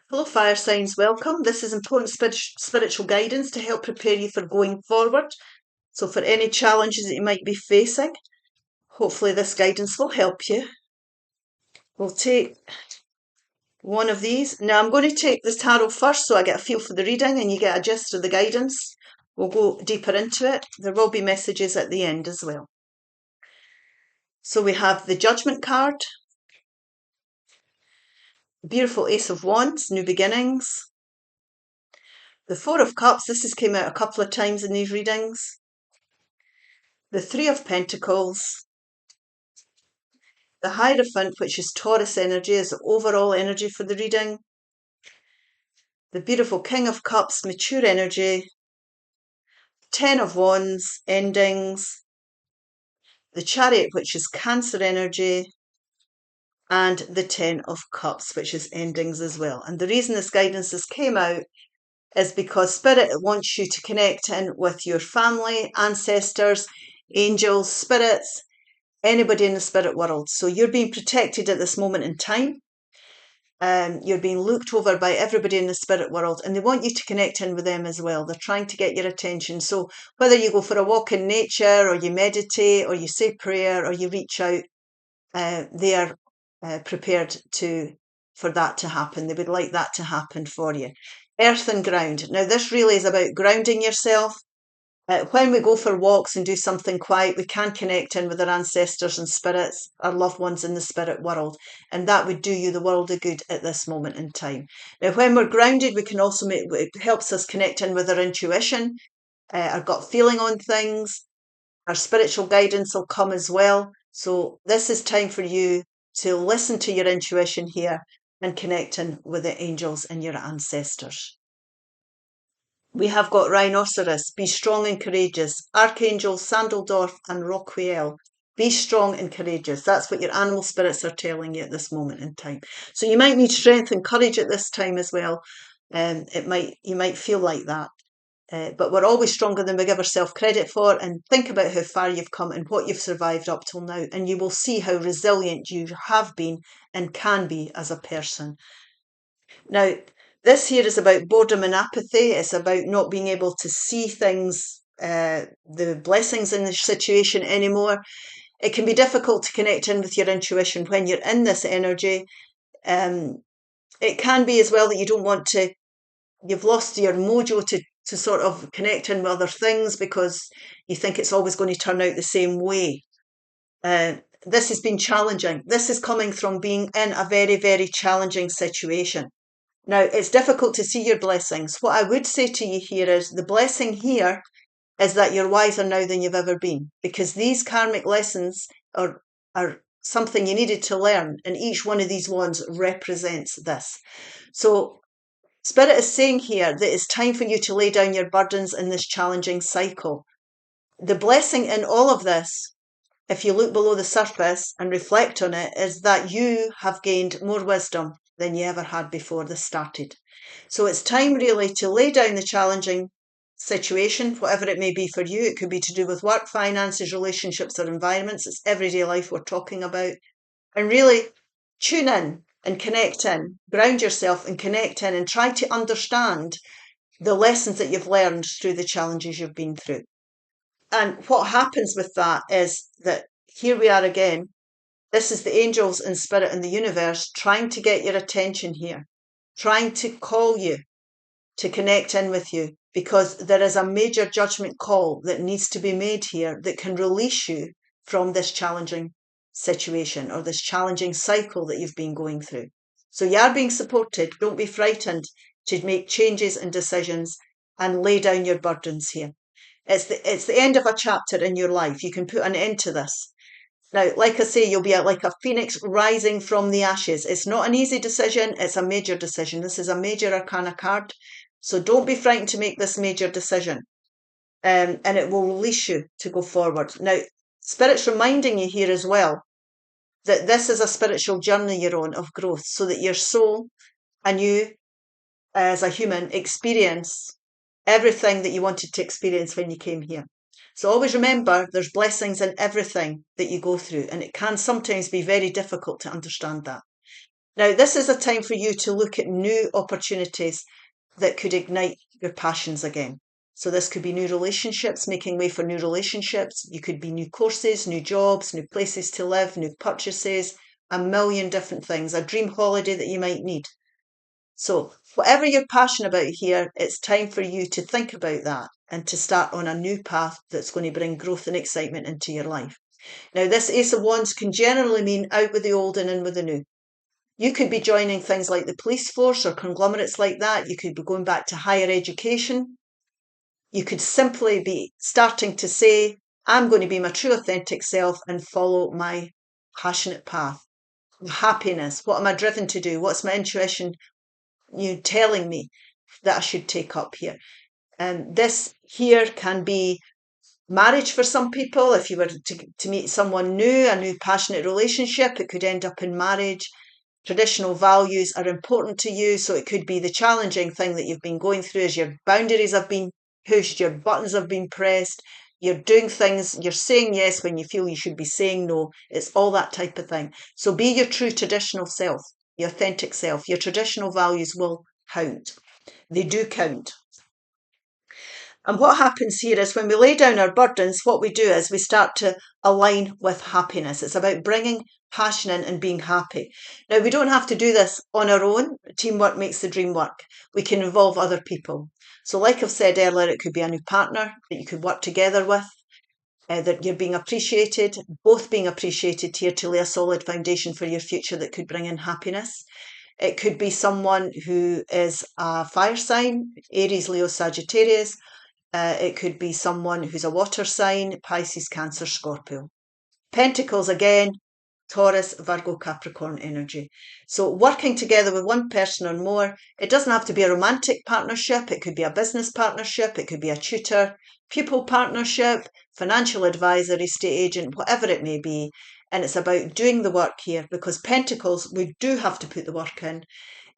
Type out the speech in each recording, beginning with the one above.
Hello fire signs, welcome. This is important spiritual guidance to help prepare you for going forward. So for any challenges that you might be facing, hopefully this guidance will help you. We'll take one of these. Now I'm going to take the tarot first so I get a feel for the reading and you get a gist of the guidance. We'll go deeper into it. There will be messages at the end as well. So we have the Judgment card, beautiful Ace of Wands, new beginnings. The Four of Cups, this has came out a couple of times in these readings. The Three of Pentacles. The Hierophant, which is Taurus energy, is the overall energy for the reading. The beautiful King of Cups, mature energy. Ten of Wands, endings. The Chariot, which is Cancer energy. And the Ten of Cups, which is endings as well. And the reason this guidance has came out is because Spirit wants you to connect in with your family, ancestors, angels, spirits, anybody in the spirit world. So you're being protected at this moment in time. You're being looked over by everybody in the spirit world, and they want you to connect in with them as well. They're trying to get your attention. So whether you go for a walk in nature, or you meditate, or you say prayer, or you reach out, they are prepared for that to happen. They would like that to happen for you. Earth and ground. Now this really is about grounding yourself. When we go for walks and do something quiet, we can connect in with our ancestors and spirits, our loved ones in the spirit world, and that would do you the world of good at this moment in time. Now, when we're grounded, we can also it helps us connect in with our intuition, our gut feeling on things. Our spiritual guidance will come as well. So this is time for you to listen to your intuition here and connect in with the angels and your ancestors. We have got Rhinoceros, be strong and courageous. Archangel, Sandeldorf and Rockwell, be strong and courageous. That's what your animal spirits are telling you at this moment in time. So you might need strength and courage at this time as well. You might feel like that. But we're always stronger than we give ourselves credit for, and think about how far you've come and what you've survived up till now, and you will see how resilient you have been and can be as a person. Now, this here is about boredom and apathy. It's about not being able to see things, the blessings in the situation anymore. It can be difficult to connect in with your intuition when you're in this energy. It can be as well that you don't want to, you've lost your mojo to sort of connect in with other things because you think it's always going to turn out the same way. This has been challenging. This is coming from being in a very, very challenging situation. Now, it's difficult to see your blessings. What I would say to you here is the blessing here is that you're wiser now than you've ever been, because these karmic lessons are something you needed to learn, and each one of these wands represents this. So Spirit is saying here that it's time for you to lay down your burdens in this challenging cycle. The blessing in all of this, if you look below the surface and reflect on it, is that you have gained more wisdom than you ever had before this started. So it's time really to lay down the challenging situation, whatever it may be for you. It could be to do with work, finances, relationships, or environments. It's everyday life we're talking about. And really tune in and connect in, ground yourself and connect in and try to understand the lessons that you've learned through the challenges you've been through. And what happens with that is that here we are again. This is the angels and spirit in the universe trying to get your attention here, trying to call you to connect in with you, because there is a major judgment call that needs to be made here that can release you from this challenging situation or this challenging cycle that you've been going through. So you are being supported. Don't be frightened to make changes and decisions and lay down your burdens here. It's the end of a chapter in your life. You can put an end to this. Now, like I say, you'll be like a phoenix rising from the ashes. It's not an easy decision. It's a major decision. This is a major arcana card. So don't be frightened to make this major decision. And it will release you to go forward. Now, Spirit's reminding you here as well that this is a spiritual journey you're on of growth, so that your soul and you as a human experience everything that you wanted to experience when you came here. So always remember, there's blessings in everything that you go through, and it can sometimes be very difficult to understand that. Now, this is a time for you to look at new opportunities that could ignite your passions again. So this could be new relationships, making way for new relationships. You could be new courses, new jobs, new places to live, new purchases, a million different things, a dream holiday that you might need. So whatever you're passionate about here, it's time for you to think about that and to start on a new path that's going to bring growth and excitement into your life. Now, this Ace of Wands can generally mean out with the old and in with the new. You could be joining things like the police force or conglomerates like that. You could be going back to higher education. You could simply be starting to say, I'm going to be my true authentic self and follow my passionate path. Happiness. What am I driven to do? What's my intuition telling me that I should take up here? And this here can be marriage for some people. If you were to meet someone new, a new passionate relationship, it could end up in marriage. Traditional values are important to you, so it could be the challenging thing that you've been going through as your boundaries have been pushed, your buttons have been pressed, you're doing things, you're saying yes when you feel you should be saying no. It's all that type of thing. So be your true traditional self, your authentic self. Your traditional values will count. They do count. And what happens here is when we lay down our burdens, what we do is we start to align with happiness. It's about bringing passion in and being happy. Now, we don't have to do this on our own. Teamwork makes the dream work. We can involve other people. So like I've said earlier, it could be a new partner that you could work together with, that you're being appreciated, both being appreciated here to lay a solid foundation for your future that could bring in happiness. It could be someone who is a fire sign, Aries, Leo, Sagittarius. It could be someone who's a water sign, Pisces, Cancer, Scorpio. Pentacles again, Taurus, Virgo, Capricorn energy. So working together with one person or more, it doesn't have to be a romantic partnership. It could be a business partnership. It could be a tutor, pupil partnership, financial advisor, estate agent, whatever it may be. And it's about doing the work here because Pentacles, we do have to put the work in.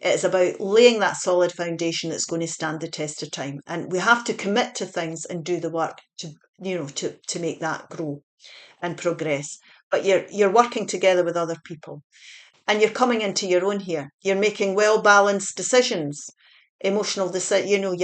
It's about laying that solid foundation that's going to stand the test of time. And we have to commit to things and do the work to make that grow and progress. But you're working together with other people and you're coming into your own here. You're making well-balanced decisions. You're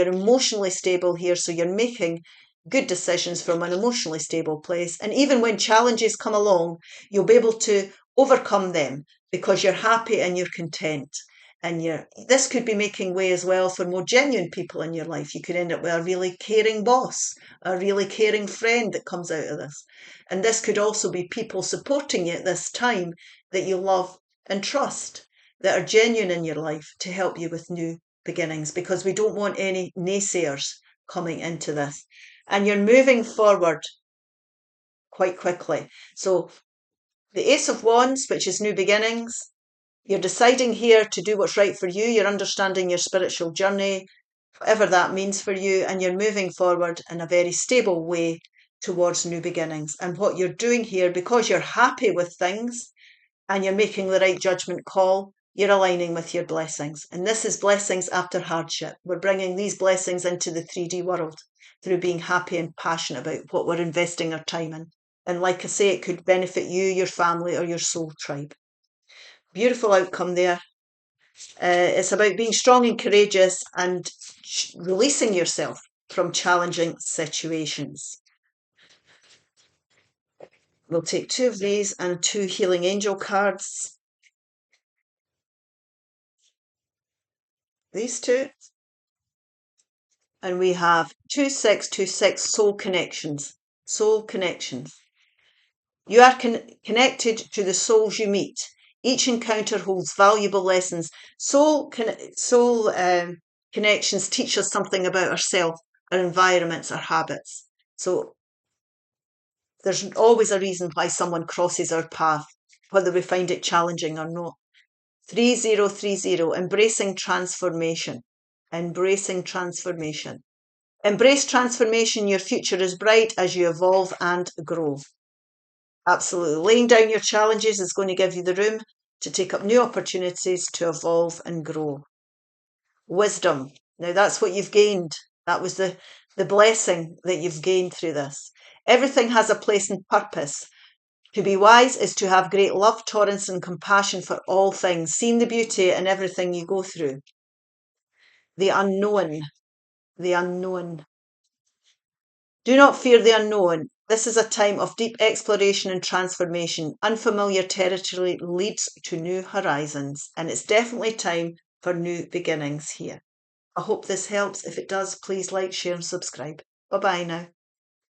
emotionally stable here. So you're making good decisions from an emotionally stable place. And even when challenges come along, you'll be able to overcome them because you're happy and you're content. And this could be making way as well for more genuine people in your life. You could end up with a really caring boss, a really caring friend that comes out of this. And this could also be people supporting you at this time that you love and trust, that are genuine in your life to help you with new beginnings, because we don't want any naysayers coming into this. And you're moving forward quite quickly. So the Ace of Wands, which is new beginnings, you're deciding here to do what's right for you. You're understanding your spiritual journey, whatever that means for you, and you're moving forward in a very stable way towards new beginnings. And what you're doing here, because you're happy with things and you're making the right judgment call, you're aligning with your blessings. And this is blessings after hardship. We're bringing these blessings into the 3D world through being happy and passionate about what we're investing our time in. And like I say, it could benefit you, your family, or your soul tribe. Beautiful outcome there. It's about being strong and courageous and releasing yourself from challenging situations. We'll take 2 of these and 2 healing angel cards. These 2. And we have 2626 soul connections. Soul connections. You are connected to the souls you meet. Each encounter holds valuable lessons. Soul connections teach us something about ourselves, our environments, our habits. So there's always a reason why someone crosses our path, whether we find it challenging or not. 3030, embracing transformation. Embracing transformation. Embrace transformation. Your future is bright as you evolve and grow. Absolutely. Laying down your challenges is going to give you the room to take up new opportunities to evolve and grow. Wisdom. Now that's what you've gained. That was the blessing that you've gained through this. Everything has a place and purpose. To be wise is to have great love, tolerance, and compassion for all things, seeing the beauty in everything you go through. The unknown. The unknown. Do not fear the unknown. This is a time of deep exploration and transformation. Unfamiliar territory leads to new horizons, and it's definitely time for new beginnings here. I hope this helps. If it does, please like, share, and subscribe. Bye-bye now.